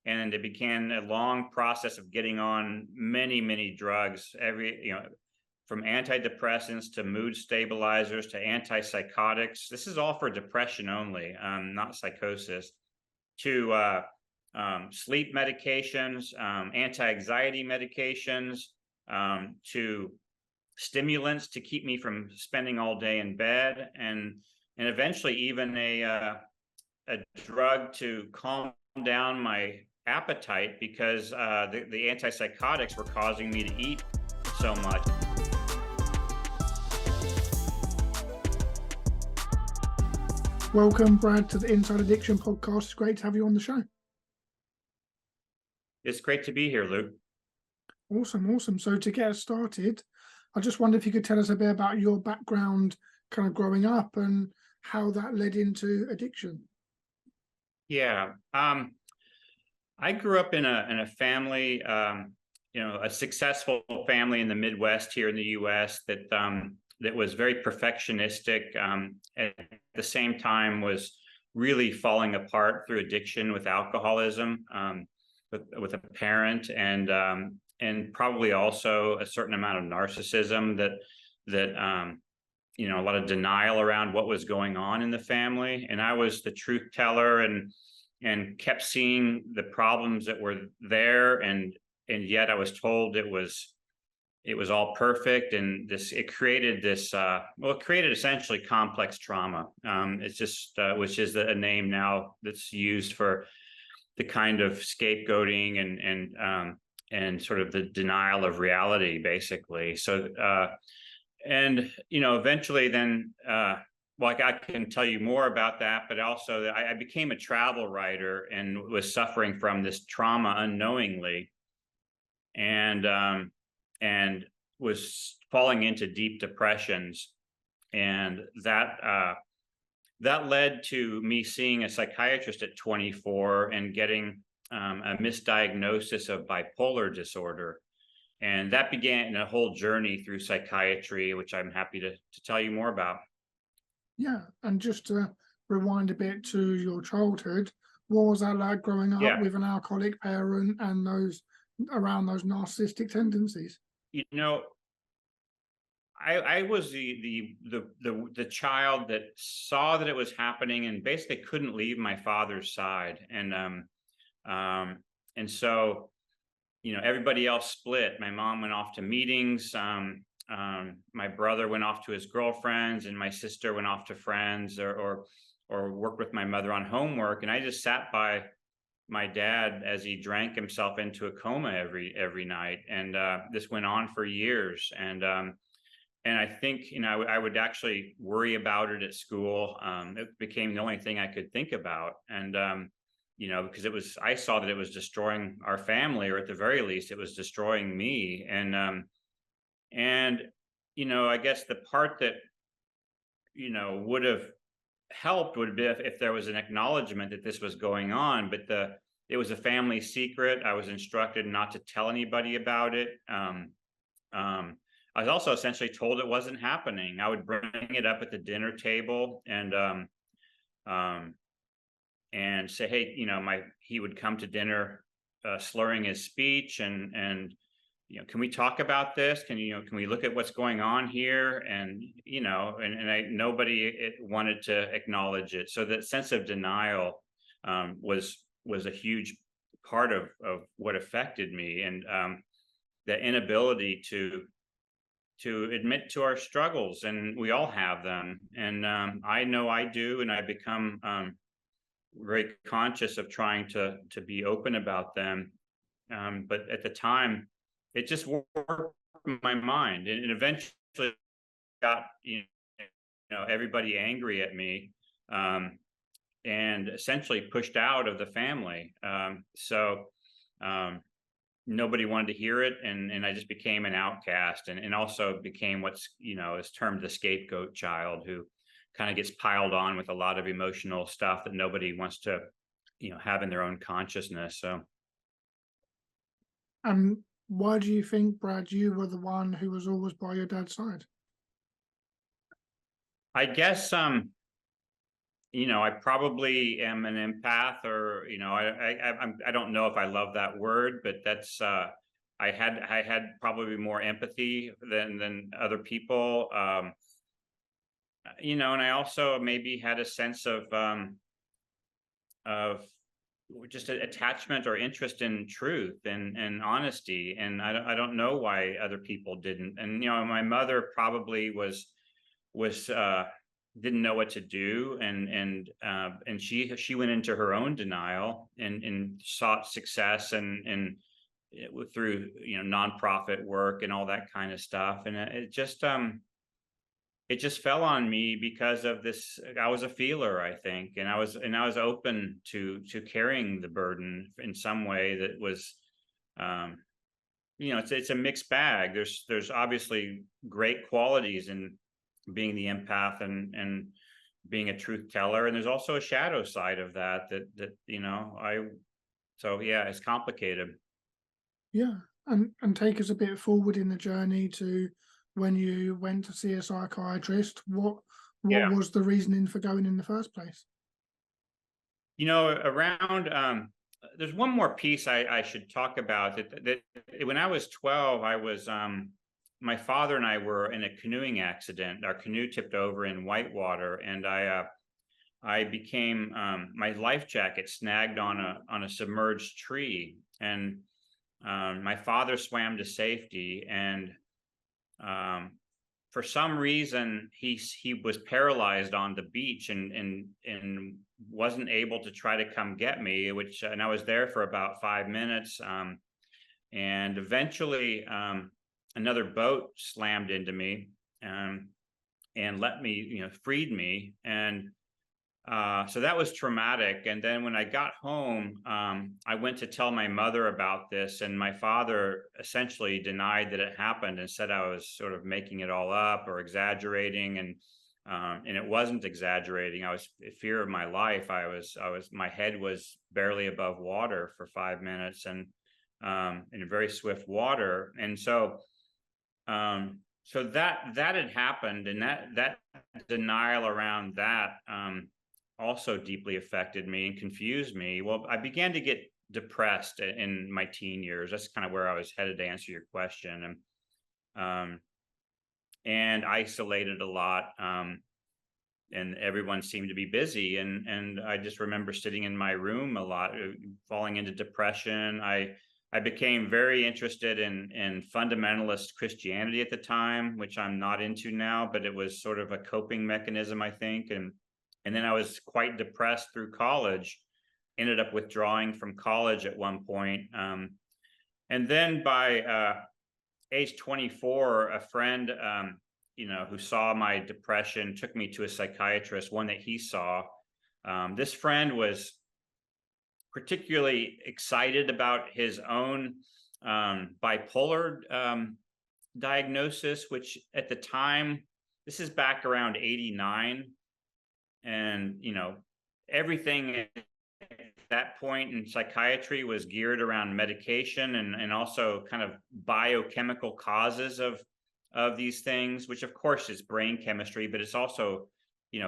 And it began a long process of getting on many drugs, from antidepressants to mood stabilizers to antipsychotics. This is all for depression only, not psychosis, to sleep medications, anti-anxiety medications, to stimulants to keep me from spending all day in bed, and eventually even a drug to calm down my appetite, because the antipsychotics were causing me to eat so much. Welcome, Brad, to the Inside Addiction podcast. It's great to have you on the show. It's great to be here, Luke. Awesome. So to get us started, I just wonder if you could tell us a bit about your background kind of growing up and how that led into addiction. Yeah. I grew up in a family, a successful family in the Midwest here in the U.S. that was very perfectionistic. At the same time, was really falling apart through addiction with alcoholism, with a parent, and probably also a certain amount of narcissism that a lot of denial around what was going on in the family. And I was the truth teller and kept seeing the problems that were there, and yet I was told it was all perfect. And it created essentially complex trauma. It's just which is a name now that's used for the kind of scapegoating and sort of the denial of reality, basically. So eventually then I can tell you more about that, but also I became a travel writer and was suffering from this trauma unknowingly, and was falling into deep depressions. And that led to me seeing a psychiatrist at 24 and getting a misdiagnosis of bipolar disorder. And that began a whole journey through psychiatry, which I'm happy to tell you more about. Yeah, and just to rewind a bit to your childhood, what was that like growing up with an alcoholic parent and those narcissistic tendencies? I was the child that saw that it was happening and basically couldn't leave my father's side, and so everybody else split. My mom went off to meetings. My brother went off to his girlfriends, and my sister went off to friends or worked with my mother on homework. And I just sat by my dad as he drank himself into a coma every night. And this went on for years. And I think, I would actually worry about it at school. It became the only thing I could think about. And, because I saw that it was destroying our family, or at the very least, it was destroying me. And I guess the part that, would have helped would be if there was an acknowledgement that this was going on, but it was a family secret. I was instructed not to tell anybody about it. I was also essentially told it wasn't happening. I would bring it up at the dinner table and say, hey, he would come to dinner slurring his speech and can we talk about this? Can we look at what's going on here? And nobody wanted to acknowledge it. So that sense of denial was a huge part of what affected me, and the inability to admit to our struggles. And we all have them, and I know I do, and I become very conscious of trying to be open about them. But at the time, it just worked in my mind, and it eventually got everybody angry at me, and essentially pushed out of the family. So nobody wanted to hear it, and I just became an outcast, and also became what's is termed the scapegoat child, who kind of gets piled on with a lot of emotional stuff that nobody wants to have in their own consciousness. So why do you think, Brad, you were the one who was always by your dad's side? I guess I probably am an empath, or I don't know if I love that word, but that's I had probably more empathy than other people. And I also maybe had a sense of just attachment or interest in truth and honesty, and I don't know why other people didn't. And my mother probably was didn't know what to do, and she went into her own denial and sought success and through nonprofit work and all that kind of stuff. And it just fell on me because of this. I was a feeler, I think, and I was open to carrying the burden in some way that was, um, it's a mixed bag. There's obviously great qualities in being the empath and being a truth teller, and there's also a shadow side of that. So yeah, it's complicated. Yeah, and take us a bit forward in the journey to when you went to see a psychiatrist. What Yeah. was the reasoning for going in the first place? Around there's one more piece I should talk about. That when I was 12, I was my father and I were in a canoeing accident. Our canoe tipped over in whitewater, and I became my life jacket snagged on a submerged tree, and my father swam to safety, and um, for some reason he was paralyzed on the beach and wasn't able to try to come get me, and I was there for about 5 minutes, and eventually another boat slammed into me, and let me freed me. And so that was traumatic. And then when I got home, I went to tell my mother about this, and my father essentially denied that it happened and said I was sort of making it all up or exaggerating. And it wasn't exaggerating. I was in fear of my life. My head was barely above water for 5 minutes, and in very swift water. And so that had happened, and that denial around that also deeply affected me and confused me. Well, I began to get depressed in my teen years. That's kind of where I was headed to answer your question, um, and isolated a lot. And everyone seemed to be busy, and I just remember sitting in my room a lot, falling into depression. I became very interested in fundamentalist Christianity at the time, which I'm not into now, but it was sort of a coping mechanism, I think. And then I was quite depressed through college, ended up withdrawing from college at one point. And then by age 24, a friend, who saw my depression took me to a psychiatrist, one that he saw. This friend was particularly excited about his own bipolar diagnosis, which at the time, this is back around 89. And, everything at that point in psychiatry was geared around medication and also kind of biochemical causes of these things, which of course is brain chemistry, but it's also,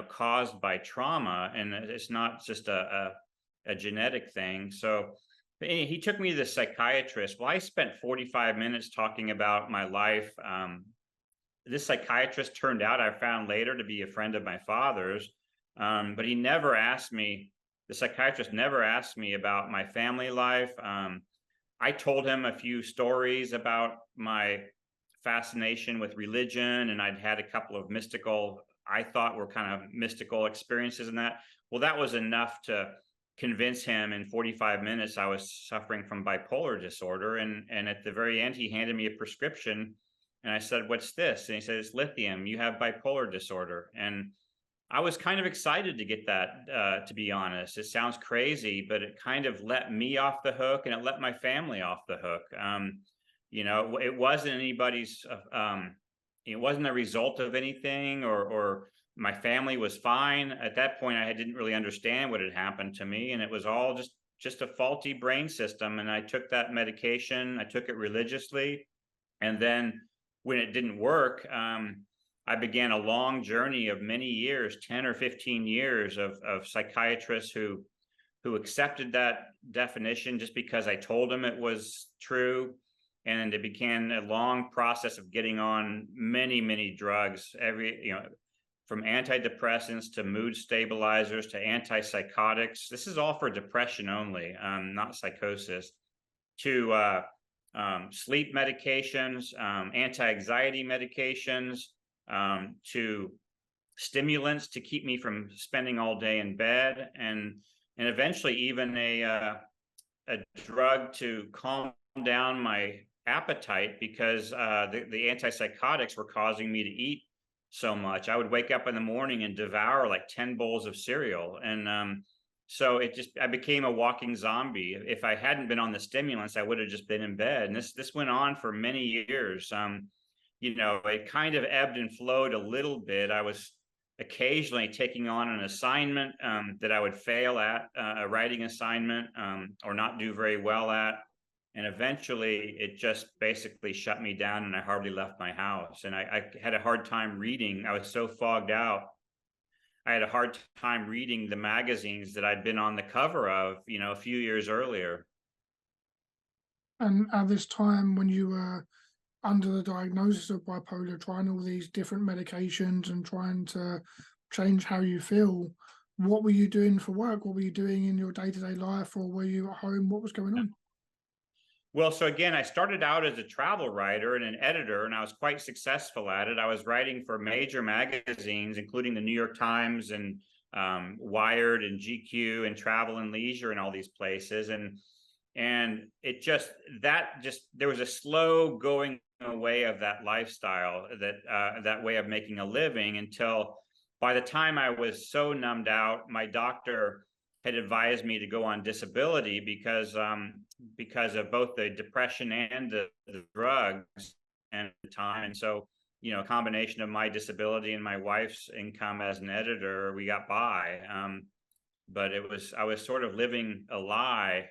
caused by trauma, and it's not just a genetic thing. So he took me to the psychiatrist. Well, I spent 45 minutes talking about my life. This psychiatrist turned out, I found later, to be a friend of my father's. But the psychiatrist never asked me about my family life. I told him a few stories about my fascination with religion, and I'd had a couple of I thought were kind of mystical experiences in that. Well, that was enough to convince him in 45 minutes I was suffering from bipolar disorder. And at the very end, he handed me a prescription, and I said, "What's this?" And he said, "It's lithium. You have bipolar disorder." And I was kind of excited to get that, to be honest. It sounds crazy, but it kind of let me off the hook, and it let my family off the hook. It wasn't it wasn't a result of anything, or my family was fine. At that point, I didn't really understand what had happened to me, and it was all just a faulty brain system. And I took that medication. I took it religiously, and then when it didn't work, I began a long journey of many years, 10 or 15 years of psychiatrists who accepted that definition just because I told them it was true. And it began a long process of getting on many, many drugs, from antidepressants to mood stabilizers to antipsychotics. This is all for depression only, not psychosis, to sleep medications, anti-anxiety medications, to stimulants to keep me from spending all day in bed, and eventually even a drug to calm down my appetite, because the antipsychotics were causing me to eat so much. I would wake up in the morning and devour like 10 bowls of cereal. And so I became a walking zombie. If I hadn't been on the stimulants, I would have just been in bed. And this went on for many years. It kind of ebbed and flowed a little bit. I was occasionally taking on an assignment that I would fail at, a writing assignment, or not do very well at. And eventually it just basically shut me down, and I hardly left my house. And I had a hard time reading. I was so fogged out. I had a hard time reading the magazines that I'd been on the cover of, a few years earlier. And at this time, when you were under the diagnosis of bipolar, trying all these different medications and trying to change how you feel, what were you doing for work? What were you doing in your day-to-day life, or were you at home? What was going on? Well, so again, I started out as a travel writer and an editor, and I was quite successful at it. I was writing for major magazines, including the New York Times and Wired and GQ and Travel and Leisure and all these places. And it just there was a slow going away of that lifestyle, that way of making a living, until by the time I was so numbed out, my doctor had advised me to go on disability because of both the depression and the drugs and the time. And so, a combination of my disability and my wife's income as an editor, we got by. But I was sort of living a lie,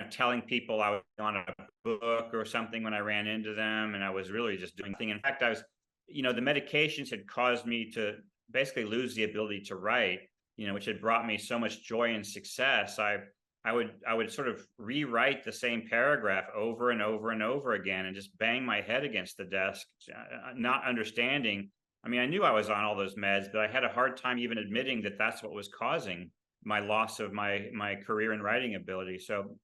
telling people I was on a book or something when I ran into them, and I was really just doing nothing. In fact, the medications had caused me to basically lose the ability to write, which had brought me so much joy and success. I would sort of rewrite the same paragraph over and over and over again, and just bang my head against the desk, not understanding. I mean, I knew I was on all those meds, but I had a hard time even admitting that that's what was causing my loss of my career and writing ability. So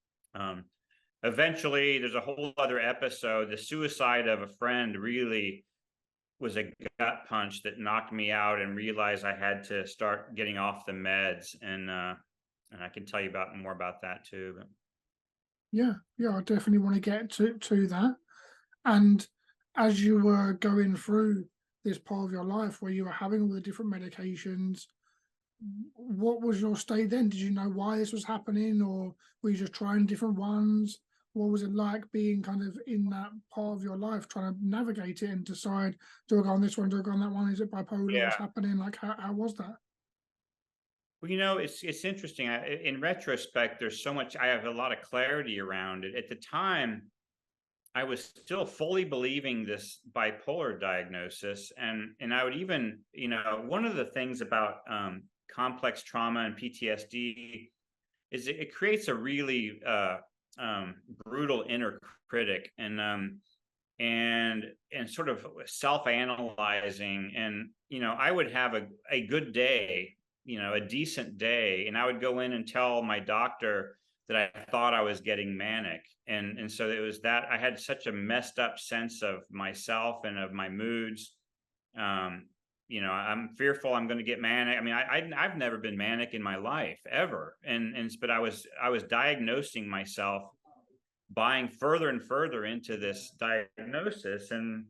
eventually, there's a whole other episode. The suicide of a friend really was a gut punch that knocked me out, and realized I had to start getting off the meds. And I can tell you more about that too. But Yeah, I definitely want to get to that. And as you were going through this part of your life where you were having all the different medications, what was your state then? Did you know why this was happening, or were you just trying different ones? What was it like being kind of in that part of your life, trying to navigate it and decide, do I go on this one, do I go on that one? Is it bipolar? yeah, What's happening? Like, how was that? well, it's interesting. In retrospect, there's so much. I have a lot of clarity around it. At the time, I was still fully believing this bipolar diagnosis, and I would even, one of the things about complex trauma and PTSD is it creates a really brutal inner critic, and sort of self-analyzing. And I would have a good day, a decent day, and I would go in and tell my doctor that I thought I was getting manic. And so it was that I had such a messed up sense of myself and of my moods. I'm fearful I'm going to get manic. I mean, I've never been manic in my life ever. But I was diagnosing myself, buying further and further into this diagnosis. And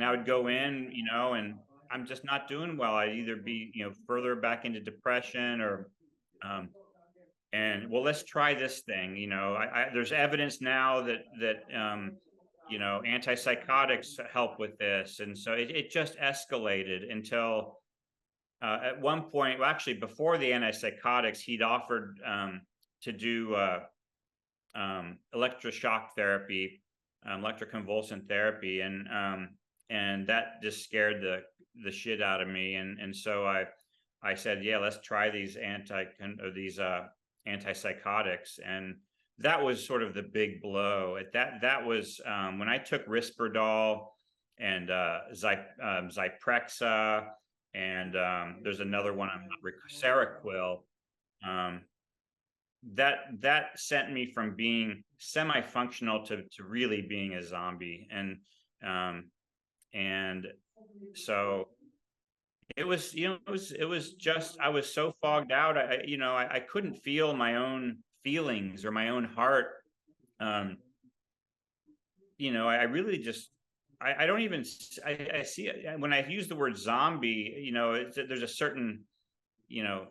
I would go in, and I'm just not doing well. I'd either be, further back into depression, or, and well, let's try this thing. There's evidence now that antipsychotics help with this. And so it just escalated until at one point, well, actually before the antipsychotics, he'd offered to do electroshock therapy, electroconvulsant therapy. And that just scared the shit out of me. And so I said, yeah, let's try these antipsychotics. And that was sort of the big blow. That was when I took Risperdal and Zyprexa, and there's another one, Seroquel. Um, that sent me from being semi-functional to really being a zombie. Um, and so it was, it was just, I was so fogged out. I couldn't feel my own feelings or my own heart. Um, I really just, I don't even, I see it when I use the word zombie, there's a certain, you know,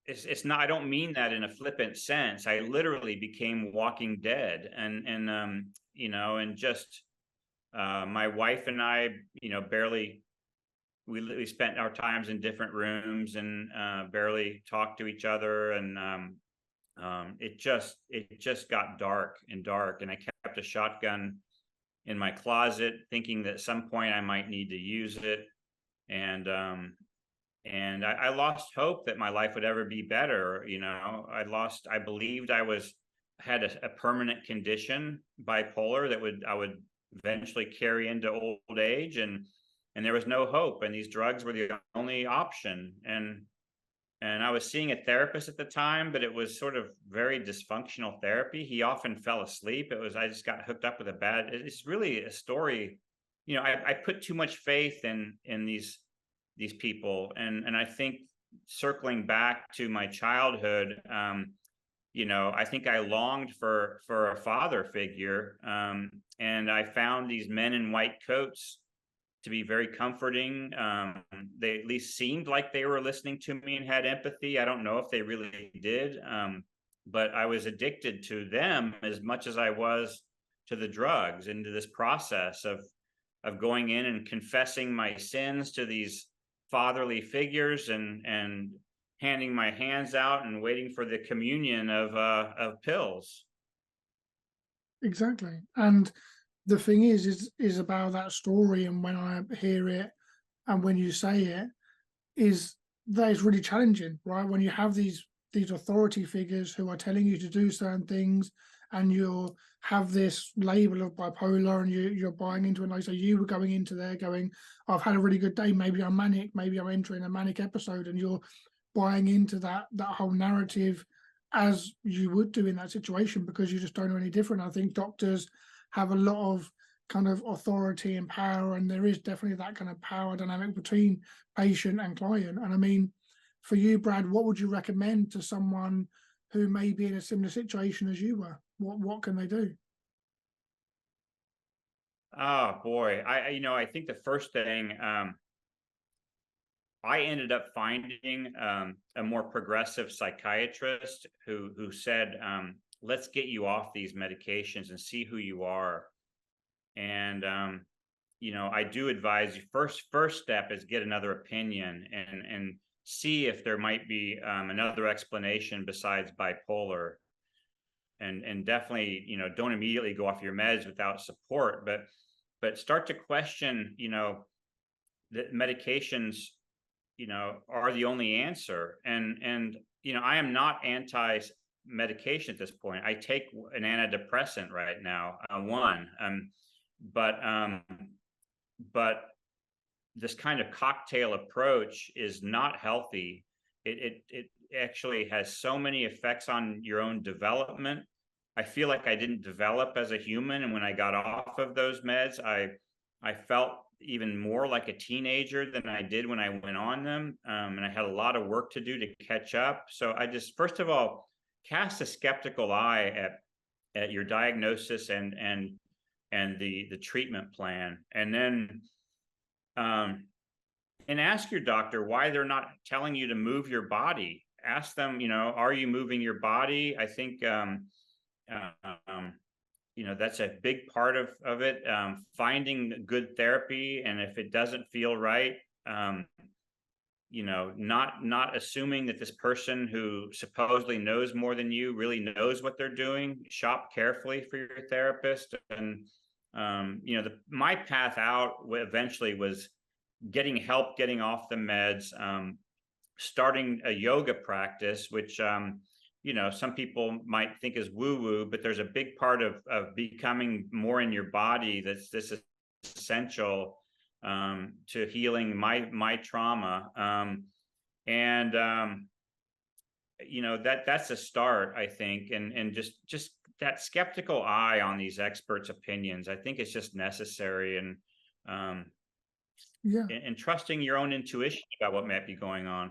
it's not, I don't mean that in a flippant sense. I literally became Walking Dead, and just, my wife and I, barely, we spent our times in different rooms, and barely talked to each other. And it just got dark and dark, and I kept a shotgun in my closet, thinking that at some point I might need to use it. And I lost hope that my life would ever be better. I believed had a permanent condition, bipolar, that I would eventually carry into old age, and there was no hope, and these drugs were the only option. And I was seeing a therapist at the time, but it was sort of very dysfunctional therapy. He often fell asleep. I just got hooked up with it's really a story. I put too much faith in these people. And I think, circling back to my childhood, I think I longed for a father figure. And I found these men in white coats to be very comforting. They at least seemed like they were listening to me and had empathy. I don't know if they really did, but I was addicted to them as much as I was to the drugs, into this process of going in and confessing my sins to these fatherly figures, and handing my hands out and waiting for the communion of pills. Exactly. And the thing is about that story, and when I hear it and when you say it, is that it's really challenging, right? When you have these authority figures who are telling you to do certain things, and you have this label of bipolar, and you're buying into it. Like, so you were going into there going, I've had a really good day, maybe I'm manic, maybe I'm entering a manic episode, and you're buying into that whole narrative, as you would do in that situation, because you just don't know any different. I think doctors have a lot of kind of authority and power, and there is definitely that kind of power dynamic between patient and client. And I mean, for you, Brad, what would you recommend to someone who may be in a similar situation as you were? What can they do? Oh boy, I think the first thing, I ended up finding a more progressive psychiatrist who said, let's get you off these medications and see who you are. And I do advise you, first step is get another opinion, and see if there might be another explanation besides bipolar. And definitely, don't immediately go off your meds without support, but start to question, that medications, are the only answer. And I am not anti medication at this point. I take an antidepressant right now, but this kind of cocktail approach is not healthy. It actually has so many effects on your own development. I feel like I didn't develop as a human, and when I got off of those meds, I felt even more like a teenager than I did when I went on them, and I had a lot of work to do to catch up. So I just, first of all, cast a skeptical eye at your diagnosis and the treatment plan, and then and ask your doctor why they're not telling you to move your body. Ask them, are you moving your body? I think that's a big part of it. Finding good therapy, and if it doesn't feel right, not assuming that this person who supposedly knows more than you really knows what they're doing. Shop carefully for your therapist, my path out eventually was getting help, getting off the meds, starting a yoga practice, which, some people might think is woo woo, but there's a big part of becoming more in your body this is essential to healing my trauma. And that's a start, I think. And just that skeptical eye on these experts' opinions, I think it's just necessary. Um, Yeah, and trusting your own intuition about what might be going on.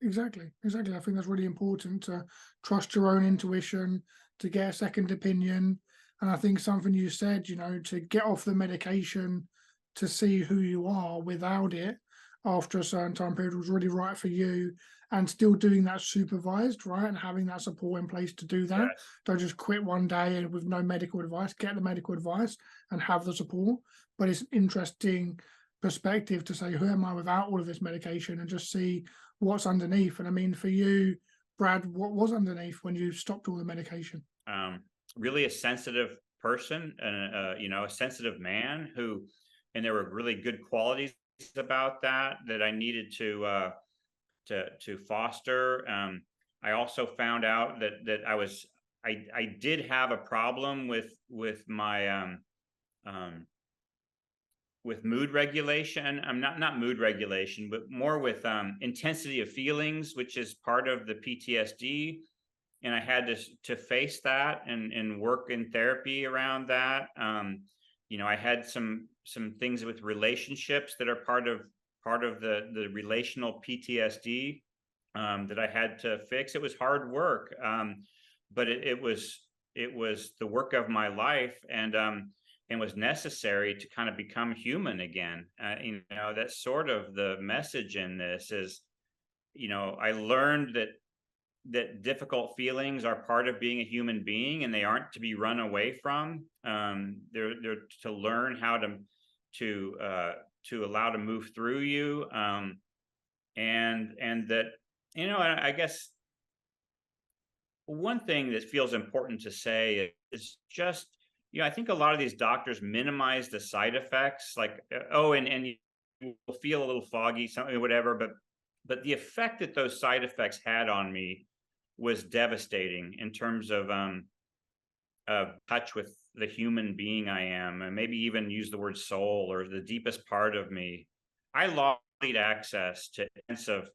exactly. Exactly. I think that's really important to trust your own intuition, to get a second opinion. And I think something you said, to get off the medication to see who you are without it after a certain time period was really right for you, and still doing that supervised, right? And having that support in place to do that. Yes. Don't just quit one day and with no medical advice, get the medical advice and have the support. But it's interesting perspective to say, who am I without all of this medication, and just see what's underneath. And I mean, for you, Brad, what was underneath when you stopped all the medication? um, Really a sensitive person, and a sensitive man and there were really good qualities about that I needed to foster. I also found out that I did have a problem with my with mood regulation. I'm not mood regulation, but more with intensity of feelings, which is part of the PTSD. And I had to face that and work in therapy around that. I had some things with relationships that are part of the relational PTSD that I had to fix. It was hard work, but it was the work of my life, and was necessary to kind of become human again. That's sort of the message in this is, I learned that difficult feelings are part of being a human being, and they aren't to be run away from. They're to learn how to allow to move through you. And that, I guess one thing that feels important to say is just, I think a lot of these doctors minimize the side effects, like, oh, and you will feel a little foggy, something, whatever. But the effect that those side effects had on me was devastating in terms of touch with the human being I am, and maybe even use the word soul or the deepest part of me. I lost complete access to sense of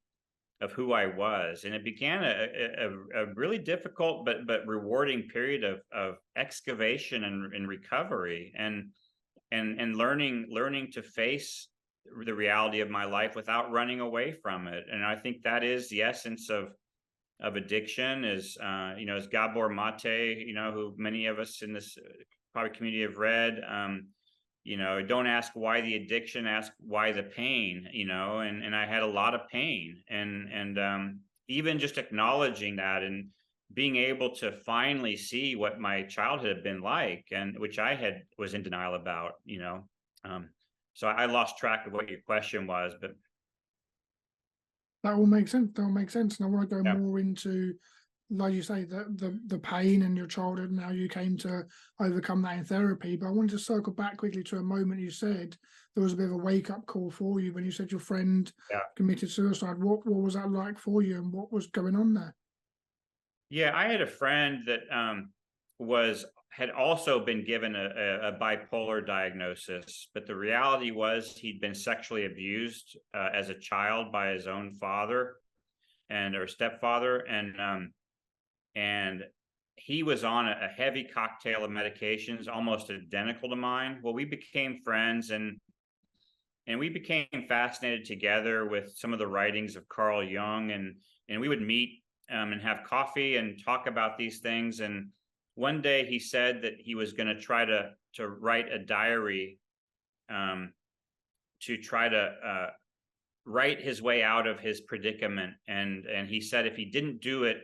who I was, and it began a really difficult but rewarding period of excavation and recovery, and learning to face the reality of my life without running away from it. And I think that is the essence of addiction, is as Gabor Mate, who many of us in this probably community have read. Don't ask why the addiction, ask why the pain. And I had a lot of pain, and even just acknowledging that and being able to finally see what my childhood had been like, and which I was in denial about. So I lost track of what your question was, but That all makes sense. That all makes sense. And I want to go yeah. more into, like you say, the pain in your childhood and how you came to overcome that in therapy. But I wanted to circle back quickly to a moment you said there was a bit of a wake up call for you when you said your friend Yeah. committed suicide. What was that like for you, and what was going on there? Yeah, I had a friend that had also been given a bipolar diagnosis, but the reality was he'd been sexually abused as a child by his own father or stepfather, and he was on a heavy cocktail of medications, almost identical to mine. Well, we became friends, and we became fascinated together with some of the writings of Carl Jung, and we would meet and have coffee and talk about these things. And one day he said that he was going to try to write a diary, to try to write his way out of his predicament. And he said if he didn't do it,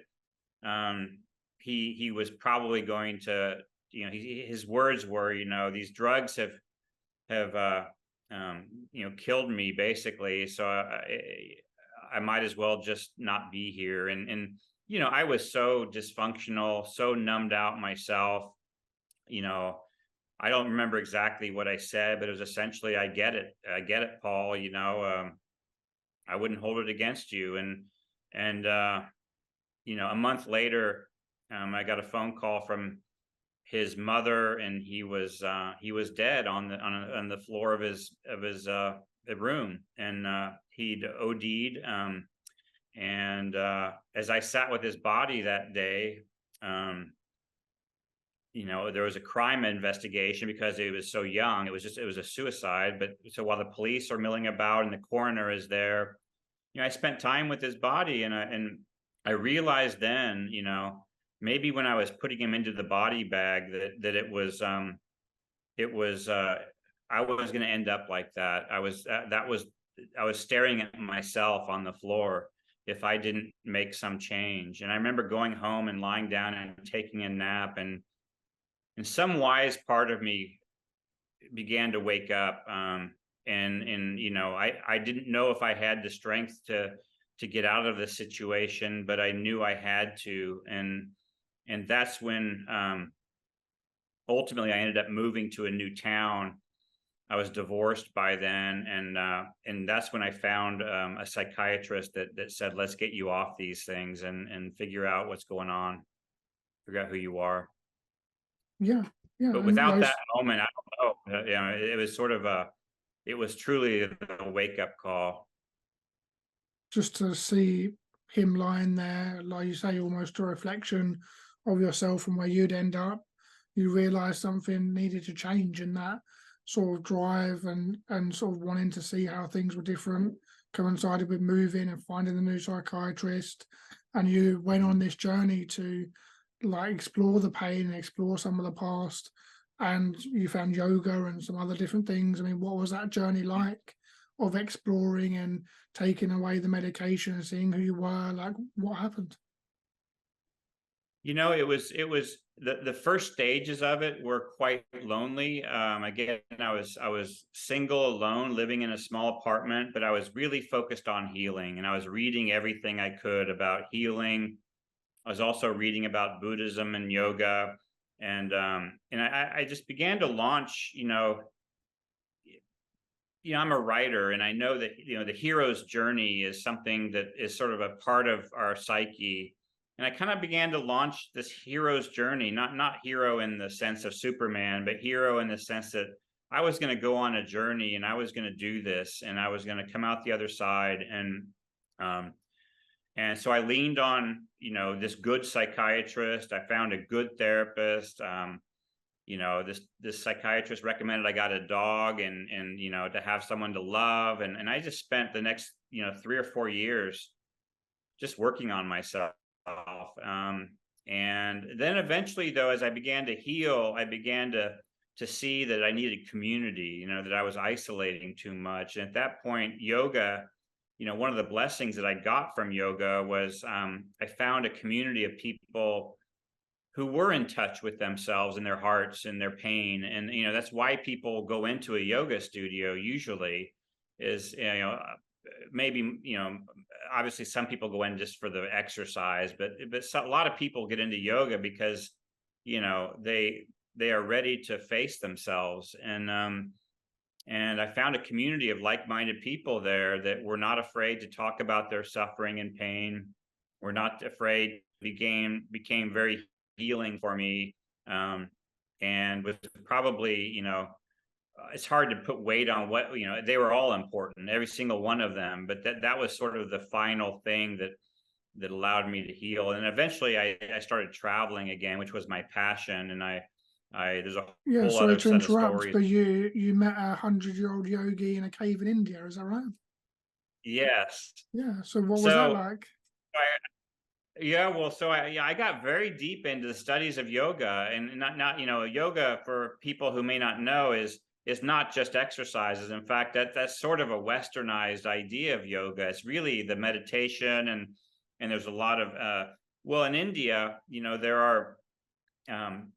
he was probably going to, his words were, these drugs have killed me, basically. So I might as well just not be here. And I was so dysfunctional, so numbed out myself, I don't remember exactly what I said, but it was essentially, I get it, Paul, I wouldn't hold it against you. And a month later, I got a phone call from his mother, and he was dead on the floor of his room, and he'd OD'd. And as I sat with his body that day, um, there was a crime investigation because he was so young. It was a suicide. But so while the police are milling about and the coroner is there, I spent time with his body, and I realized then, maybe when I was putting him into the body bag, that it was I was going to end up like that. I was staring at myself on the floor if I didn't make some change. And I remember going home and lying down and taking a nap, and some wise part of me began to wake up. And I didn't know if I had the strength to get out of the situation, but I knew I had to. And that's when ultimately I ended up moving to a new town. I was divorced by then, and that's when I found a psychiatrist that said, let's get you off these things and figure out what's going on, figure out who you are. Yeah, yeah, But and without those that moment, I don't know. It was sort of it was truly a wake up call. just to see him lying there, like you say, almost a reflection of yourself and where you'd end up, you realise something needed to change, and that sort of drive and sort of wanting to see how things were different coincided with moving and finding the new psychiatrist, and you went on Mhm. this journey to like explore the pain and explore some of the past, and you found yoga and some other different things. I mean, what was that journey like of exploring and taking away the medication and seeing who you were? Like, what happened? It was the first stages of it were quite lonely. Again, I was single, alone, living in a small apartment, but I was really focused on healing, and I was reading everything I could about healing. I was also reading about Buddhism and yoga, and I just began to launch. I'm a writer, and I know that the hero's journey is something that is sort of a part of our psyche. And I kind of began to launch this hero's journey, not hero in the sense of Superman, but hero in the sense that I was going to go on a journey, and I was going to do this, and I was going to come out the other side. Um, and so I leaned on this good psychiatrist. I found a good therapist. This psychiatrist recommended I got a dog, and to have someone to love, and I just spent the next 3 or 4 years just working on myself. And then eventually, though, as I began to heal, I began to see that I needed community, that I was isolating too much. And at that point, yoga, one of the blessings that I got from yoga was I found a community of people who were in touch with themselves and their hearts and their pain. And that's why people go into a yoga studio usually, is maybe obviously some people go in just for the exercise, but a lot of people get into yoga because they are ready to face themselves. And I found a community of like-minded people there that were not afraid to talk about their suffering and pain. Were not afraid. Became very healing for me. And was probably, it's hard to put weight on what, they were all important, every single one of them. But that was sort of the final thing that allowed me to heal. And eventually I started traveling again, which was my passion. And there's a Yeah, whole sorry other to set of interrupt, stories. but you met 100-year-old yogi in a cave in India, is that right? Yes. Yeah. So what was that So like? Yeah, well, so I got very deep into the studies of yoga, and not yoga, for people who may not know, is not just exercises. In fact, that's sort of a westernized idea of yoga. It's really the meditation, and there's a lot of well, in India, um,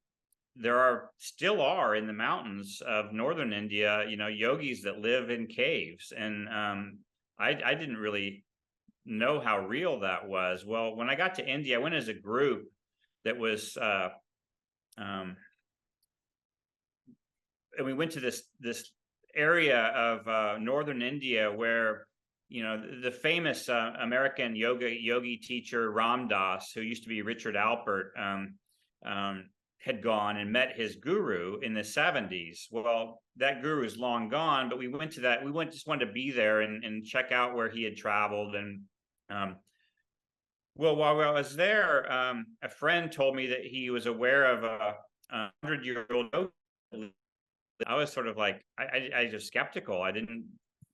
still are in the mountains of northern India, yogis that live in caves. And I didn't really know how real that was. Well, when I got to India, I went as a group that was um, we went to this area of northern India where, you know, the famous American yogi teacher Ram Dass, who used to be Richard Alpert, had gone and met his guru in the 70s. Well, that guru is long gone, but we went to that. Just wanted to be there and check out where he had traveled. And well, while I was there, a friend told me that he was aware of a 100-year-old yogi. I was sort of like, I was skeptical. I didn't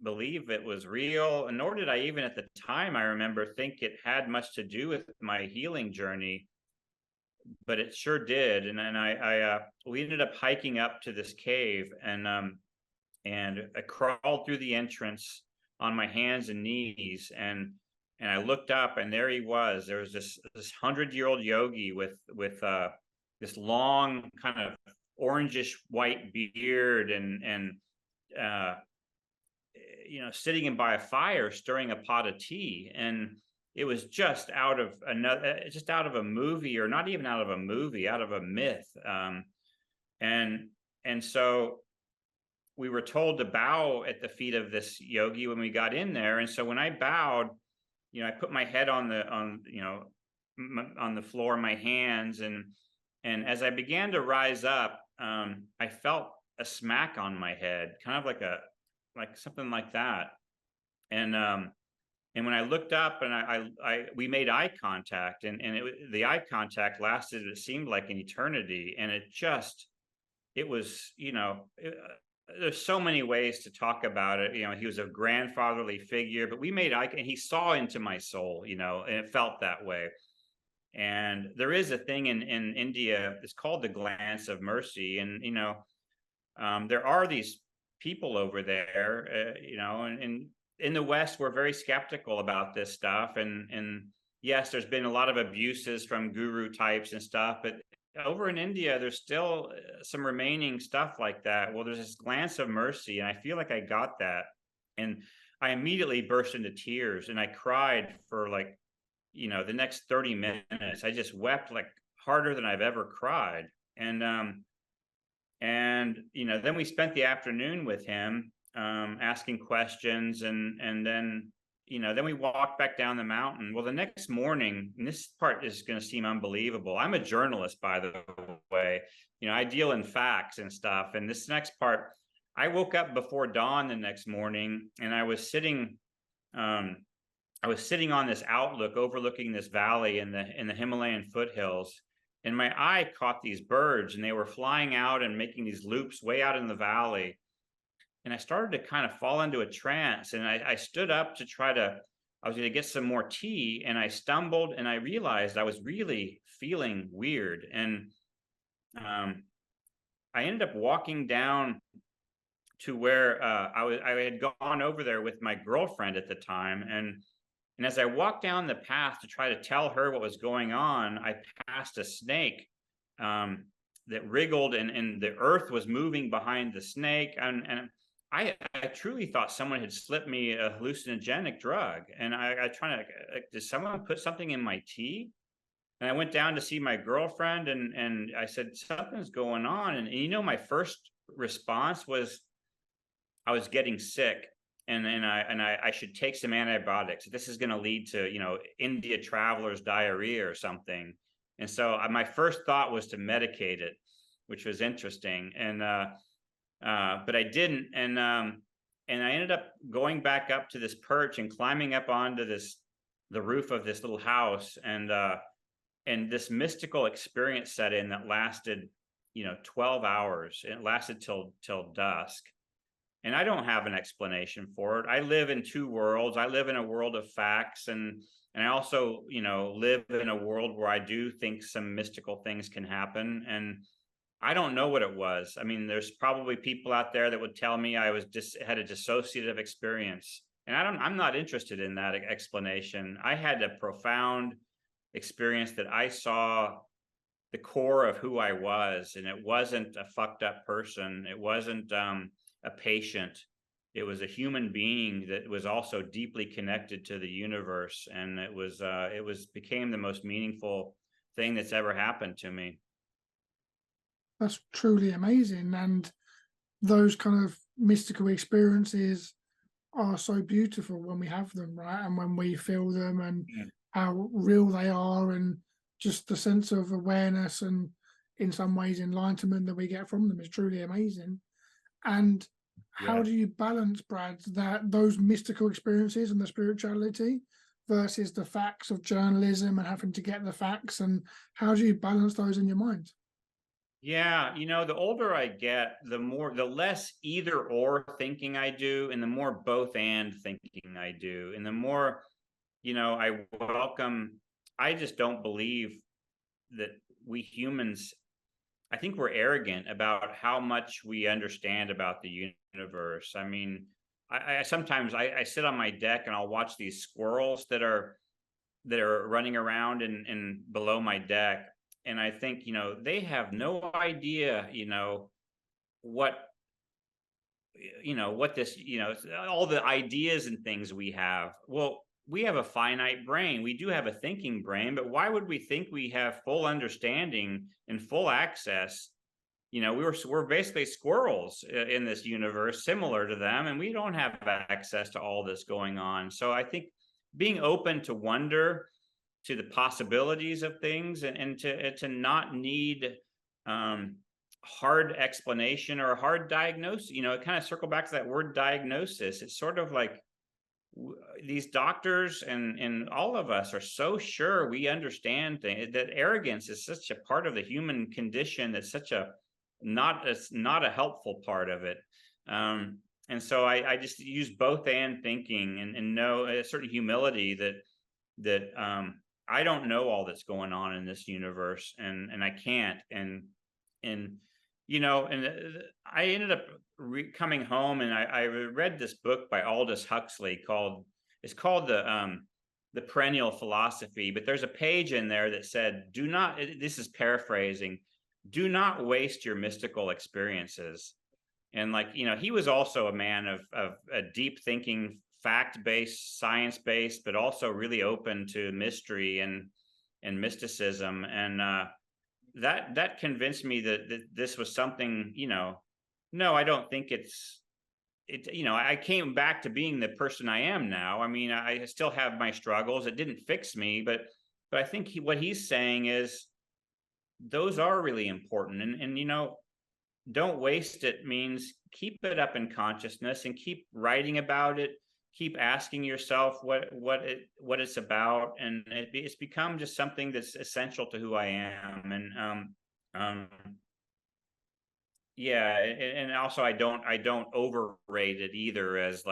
believe it was real, and nor did I even at the time, I remember, think it had much to do with my healing journey, but it sure did. And then we ended up hiking up to this cave, and I crawled through the entrance on my hands and knees, and I looked up, and there he was. There was this 100-year-old yogi with this long kind of orangish white beard, and you know, sitting by a fire stirring a pot of tea. And it was just out of a movie, or not even out of a movie, out of a myth. And so we were told to bow at the feet of this yogi when we got in there. And so when I bowed, you know, I put my head on the floor, my hands, and as I began to rise up, I felt a smack on my head, kind of like something like that. And when I looked up, and we made eye contact, and the eye contact lasted, it seemed like an eternity. And it was, you know, there's so many ways to talk about it. You know, he was a grandfatherly figure, but we made eye, and he saw into my soul, you know, and it felt that way. And there is a thing in India, it's called the glance of mercy. And, you know, there are these people over there, you know, and in the West, we're very skeptical about this stuff. And yes, there's been a lot of abuses from guru types and stuff, but over in India, there's still some remaining stuff like that. Well, there's this glance of mercy, and I feel like I got that. And I immediately burst into tears, and I cried for, like, you know, the next 30 minutes. I just wept like harder than I've ever cried. And you know, then we spent the afternoon with him, asking questions, and then, you know, then we walked back down the mountain. Well, the next morning, and this part is going to seem unbelievable. I'm a journalist, by the way. You know, I deal in facts and stuff. And this next part, I woke up before dawn the next morning, and I was sitting on this outlook overlooking this valley in the Himalayan foothills, and my eye caught these birds, and they were flying out and making these loops way out in the valley. And I started to kind of fall into a trance, and I stood up to I was going to get some more tea, and I stumbled, and I realized I was really feeling weird. And I ended up walking down to where I had gone over there with my girlfriend at the time. And as I walked down the path to try to tell her what was going on, I passed a snake that wriggled, and the earth was moving behind the snake. And I truly thought someone had slipped me a hallucinogenic drug. And I trying to, did someone put something in my tea? And I went down to see my girlfriend, and I said, something's going on. And you know, my first response was, I was getting sick. And I should take some antibiotics. This is going to lead to, you know, India traveler's diarrhea or something. And so my first thought was to medicate it, which was interesting. And but I didn't. And I ended up going back up to this perch and climbing up onto the roof of this little house, and this mystical experience set in that lasted, you know, 12 hours. It lasted till dusk. And I don't have an explanation for it. I live in two worlds. I live in a world of facts, and I also, you know, live in a world where I do think some mystical things can happen. And I don't know what it was. I mean, there's probably people out there that would tell me I had a dissociative experience, and I'm not interested in that explanation. I had a profound experience that I saw the core of who I was, and it wasn't a fucked up person. It wasn't a patient. It was a human being that was also deeply connected to the universe, and it became the most meaningful thing that's ever happened to me. That's truly amazing. And those kind of mystical experiences are so beautiful when we have them, right? And when we feel them and Mm. how real they are, and just the sense of awareness and in some ways enlightenment that we get from them is truly amazing. And how Yeah. do you balance, Brad, that those mystical experiences and the spirituality versus the facts of journalism and having to get the facts, and how do you balance those in your mind? Yeah, the older I get, the less either or thinking I do, and the more both and thinking I do. And the more, I welcome, I just don't believe that we humans, I think we're arrogant about how much we understand about the universe. I mean, I sometimes I sit on my deck and I'll watch these squirrels that are running around and below my deck, and I think they have no idea what what this all the ideas and things we have. Well, we have a finite brain, we do have a thinking brain, but why would we think we have full understanding and full access? We're basically squirrels in this universe, similar to them, and we don't have access to all this going on. So I think being open to wonder, to the possibilities of things, and to not need um, hard explanation or a hard diagnosis. It kind of circle back to that word diagnosis. It's sort of like these doctors and all of us are so sure we understand things, that arrogance is such a part of the human condition, that's such a not a helpful part of it. And so I just use both and thinking, and know a certain humility that I don't know all that's going on in this universe, and I can't. And I ended up coming home, and I read this book by Aldous Huxley called the Perennial Philosophy. But there's a page in there that said, "Do not." This is paraphrasing. Do not waste your mystical experiences. And he was also a man of a deep thinking, fact-based, science-based, but also really open to mystery and mysticism. And that convinced me that this was something. No, I don't think I came back to being the person I am now. I mean, I still have my struggles. It didn't fix me, but I think what he's saying is those are really important. And don't waste it means keep it up in consciousness and keep writing about it, keep asking yourself what it's about, and it's become just something that's essential to who I am. And um yeah, and also I don't overrate it either, as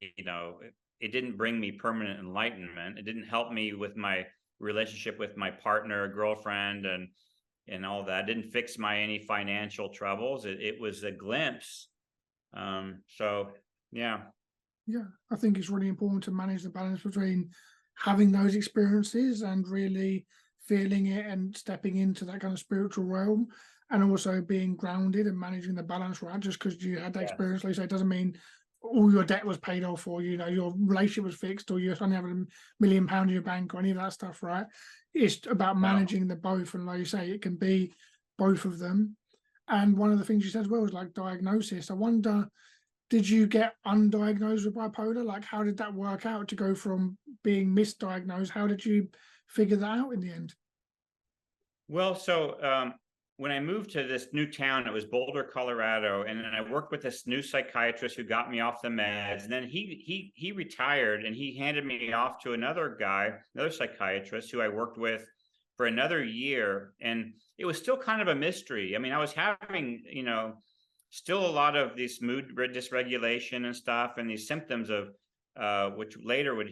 it didn't bring me permanent enlightenment. It didn't help me with my relationship with my partner, girlfriend, and all that. It didn't fix my any financial troubles. It was a glimpse. So yeah. Yeah, I think it's really important to manage the balance between having those experiences and really feeling it and stepping into that kind of spiritual realm, and also being grounded and managing the balance, right? Just because you had that Yes. experience, like you say, doesn't mean all your debt was paid off, or your relationship was fixed, or you suddenly have £1 million in your bank, or any of that stuff, right? It's about No. managing the both, and like you say, it can be both of them. And one of the things you said as well was like diagnosis. I wonder, did you get undiagnosed with bipolar? Like, how did that work out to go from being misdiagnosed? How did you figure that out in the end? Well, so when I moved to this new town, it was Boulder, Colorado, and then I worked with this new psychiatrist who got me off the meds. And then he retired, and he handed me off to another guy, another psychiatrist who I worked with for another year. And it was still kind of a mystery. I mean, I was having, still a lot of this mood dysregulation and stuff, and these symptoms of which later would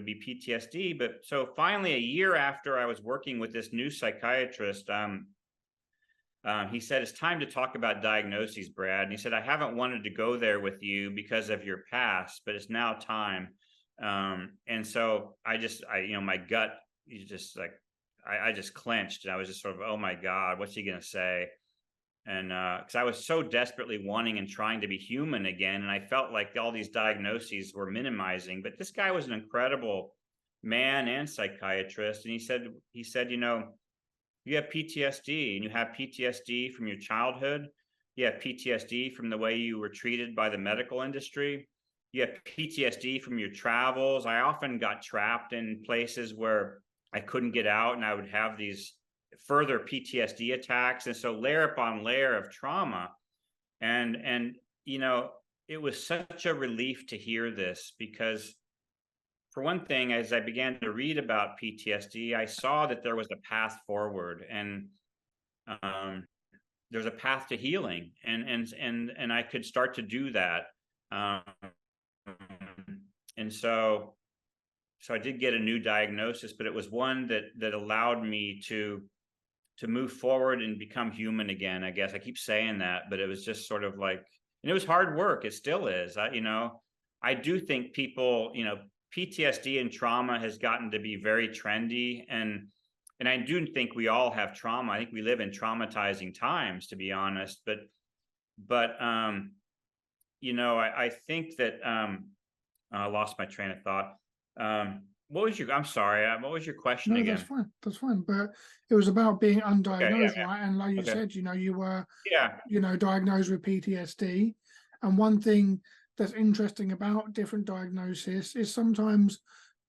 be PTSD. But so finally, a year after I was working with this new psychiatrist, he said, "It's time to talk about diagnoses, Brad." And he said, "I haven't wanted to go there with you because of your past, but it's now time." And so my gut is just like, I just clenched, and I was just sort of, oh my God, what's he going to say? And because I was so desperately wanting and trying to be human again, and I felt like all these diagnoses were minimizing. But this guy was an incredible man and psychiatrist, and he said, you have PTSD, and you have PTSD from your childhood. You have PTSD from the way you were treated by the medical industry. You have PTSD from your travels. I often got trapped in places where I couldn't get out, and I would have these further PTSD attacks. And so layer upon layer of trauma. And it was such a relief to hear this, because for one thing, as I began to read about PTSD, I saw that there was a path forward, and um, there's a path to healing, and I could start to do that. Um, and so I did get a new diagnosis, but it was one that allowed me to move forward and become human again. I guess I keep saying that, but it was just sort of like, and it was hard work. It still is. I do think people, PTSD and trauma has gotten to be very trendy, and I do think we all have trauma. I think we live in traumatizing times, to be honest. But I think that I lost my train of thought. I'm sorry. What was your question No, that's again? fine. That's fine. But it was about being Okay. Yeah. undiagnosed, right? And like Yeah. you Okay. said, you were, Yeah. diagnosed with PTSD. And one thing that's interesting about different diagnosis is sometimes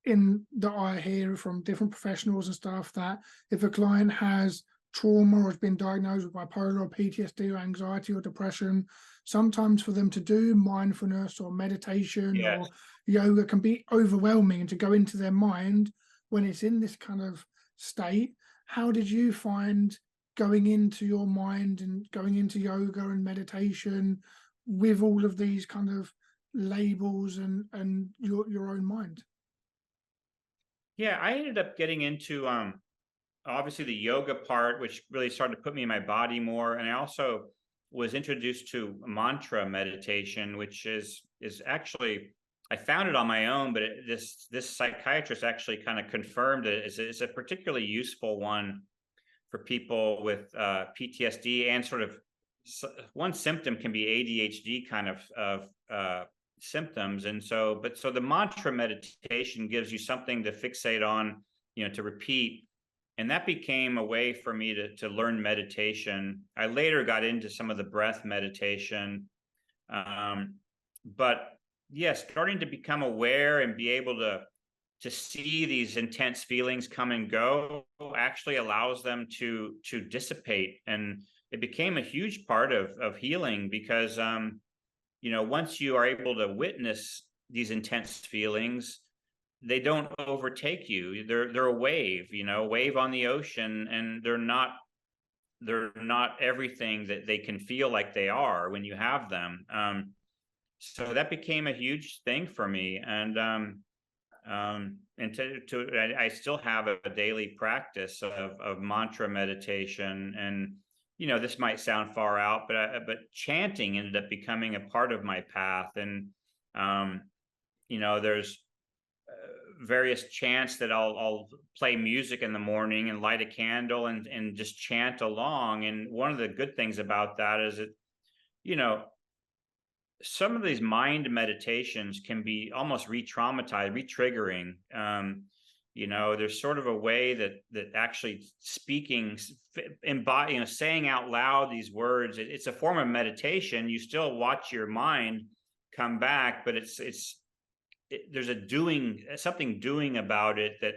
that I hear from different professionals and stuff, that if a client has trauma or has been diagnosed with bipolar or PTSD or anxiety or depression, sometimes for them to do mindfulness or meditation Yes. or yoga can be overwhelming, and to go into their mind when it's in this kind of state. How did you find going into your mind and going into yoga and meditation with all of these kind of labels and your own mind? Yeah, I ended up getting into obviously the yoga part, which really started to put me in my body more. And I also was introduced to mantra meditation, which is actually, I found it on my own, but this psychiatrist actually kind of confirmed it. It's a particularly useful one for people with PTSD, and sort of one symptom can be ADHD kind of symptoms. And so the mantra meditation gives you something to fixate on, to repeat. And that became a way for me to learn meditation. I later got into some of the breath meditation. But yes, starting to become aware and be able to see these intense feelings come and go actually allows them to dissipate. And it became a huge part of healing, because once you are able to witness these intense feelings, they don't overtake you. They're a wave, wave on the ocean, and they're not everything that they can feel like they are when you have them. So that became a huge thing for me. And I still have a daily practice of mantra meditation. And this might sound far out, but chanting ended up becoming a part of my path. And there's various chants that I'll play music in the morning and light a candle and just chant along. And one of the good things about that is that you know some of these mind meditations can be almost re-traumatized, re-triggering. There's sort of a way that actually speaking, saying out loud these words, it's a form of meditation. You still watch your mind come back, but there's something doing about it that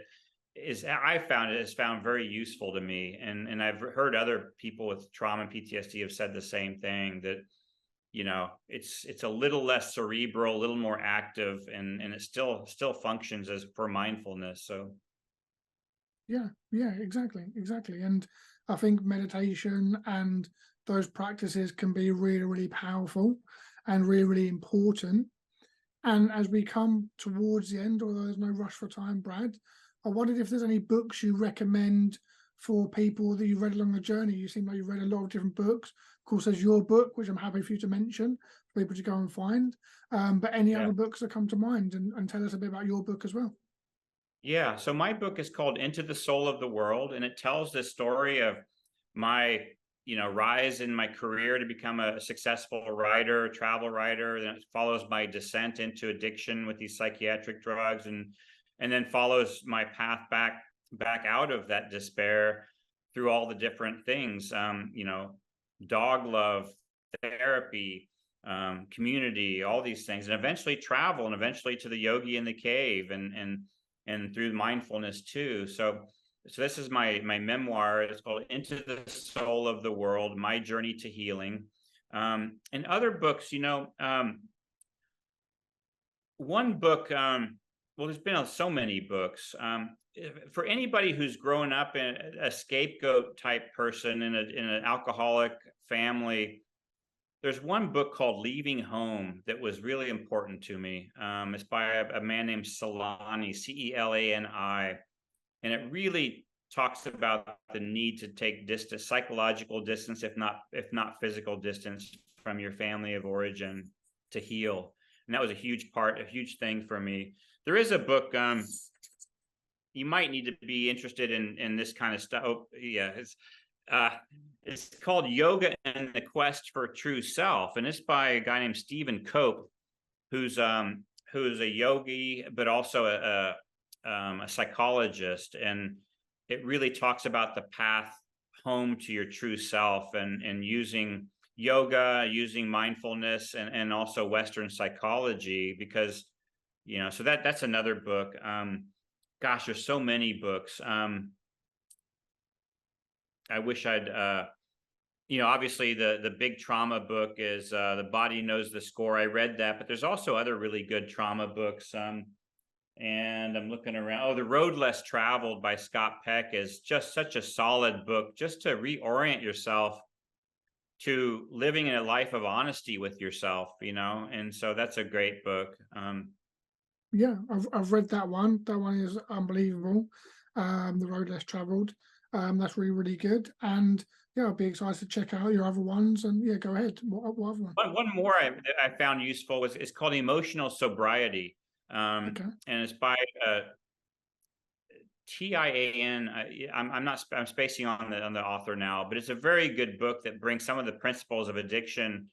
has found very useful to me. And I've heard other people with trauma and PTSD have said the same thing, that it's a little less cerebral, a little more active, and it still functions as for mindfulness. So Yeah, exactly. And I think meditation and those practices can be really, really powerful and really, really important. And as we come towards the end, although there's no rush for time, Brad, I wondered if there's any books you recommend for people that you've read along the journey. You seem like you've read a lot of different books. Of course, there's your book, which I'm happy for you to mention, for people to go and find. But any yeah. other books that come to mind, and tell us a bit about your book as well. Yeah. So my book is called Into the Soul of the World, and it tells the story of my, rise in my career to become a successful writer, travel writer. Then it follows my descent into addiction with these psychiatric drugs, and then follows my path back out of that despair through all the different things. Dog love, therapy, community, all these things, and eventually travel, and eventually to the yogi in the cave, and through mindfulness too. So this is my memoir. It's called Into the Soul of the World: My Journey to Healing. And other books, one book, well, there's been so many books. For anybody who's grown up in a scapegoat type person in an alcoholic family, there's one book called Leaving Home that was really important to me. It's by a man named Celani, Celani, and it really talks about the need to take distance, psychological distance, if not physical distance, from your family of origin to heal. And that was a huge thing for me. There is a book, you might need to be interested in this kind of stuff. Oh, yeah, it's called Yoga and the Quest for True Self, and it's by a guy named Stephen Cope, who's a yogi, but also a psychologist, and it really talks about the path home to your true self, and using yoga, using mindfulness, and also Western psychology, because so that's another book. Gosh, there's so many books. I wish I'd obviously the big trauma book is The Body Knows the Score. I read that, but there's also other really good trauma books. And I'm looking around. Oh, The Road Less Traveled by Scott Peck is just such a solid book, just to reorient yourself to living in a life of honesty with yourself, and so that's a great book. Yeah, I've read that one. That one is unbelievable. The Road Less Traveled. That's really good. And yeah, I'll be excited to check out your other ones. And yeah, go ahead. What other one? One more I found useful it's called Emotional Sobriety. Okay. And it's by Tian. I'm spacing on the author now, but it's a very good book that brings some of the principles of addiction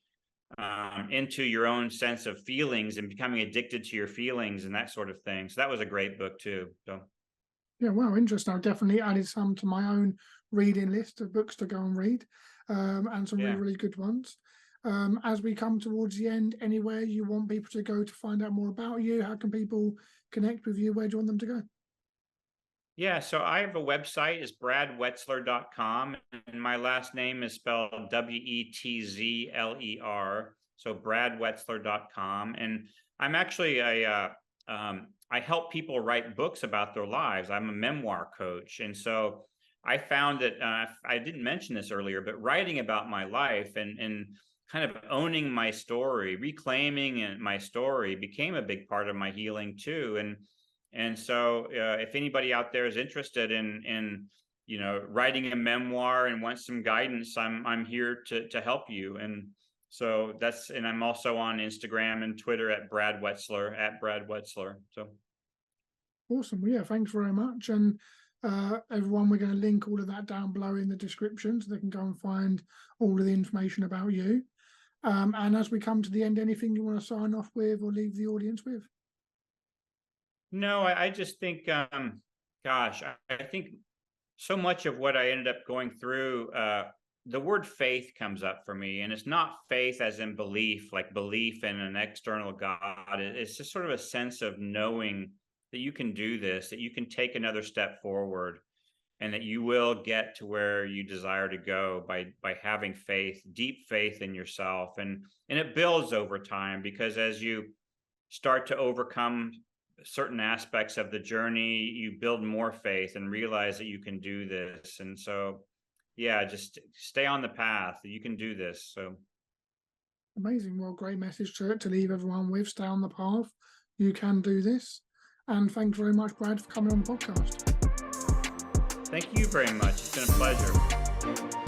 into your own sense of feelings and becoming addicted to your feelings and that sort of thing. So that was a great book too. So yeah, wow, interesting. I've definitely added some to my own reading list of books to go and read, and some really good ones. As we come towards the end, anywhere you want people to go to find out more about you? How can people connect with you? Where do you want them to go? Yeah, so I have a website, it's bradwetzler.com, and my last name is spelled Wetzler. So bradwetzler.com. And I'm actually I help people write books about their lives. I'm a memoir coach. And so I found that I didn't mention this earlier, but writing about my life and kind of owning my story, reclaiming my story became a big part of my healing too. And so if anybody out there is interested in writing a memoir and wants some guidance, I'm here to help you. And so and I'm also on Instagram and Twitter at Brad Wetzler. So awesome. Well, yeah, thanks very much. And everyone, we're going to link all of that down below in the description so they can go and find all of the information about you. And as we come to the end, anything you want to sign off with or leave the audience with? No, I just think, gosh, I think so much of what I ended up going through, the word faith comes up for me, and it's not faith as in belief, like belief in an external God. It's just sort of a sense of knowing that you can do this, that you can take another step forward, and that you will get to where you desire to go by having faith, deep faith in yourself. And it builds over time, because as you start to overcome certain aspects of the journey, you build more faith and realize that you can do this. And so, yeah, just stay on the path. You can do this. So amazing. Well, great message to leave everyone with. Stay on the path. You can do this. And thanks very much, Brad, for coming on the podcast. Thank you very much. It's been a pleasure.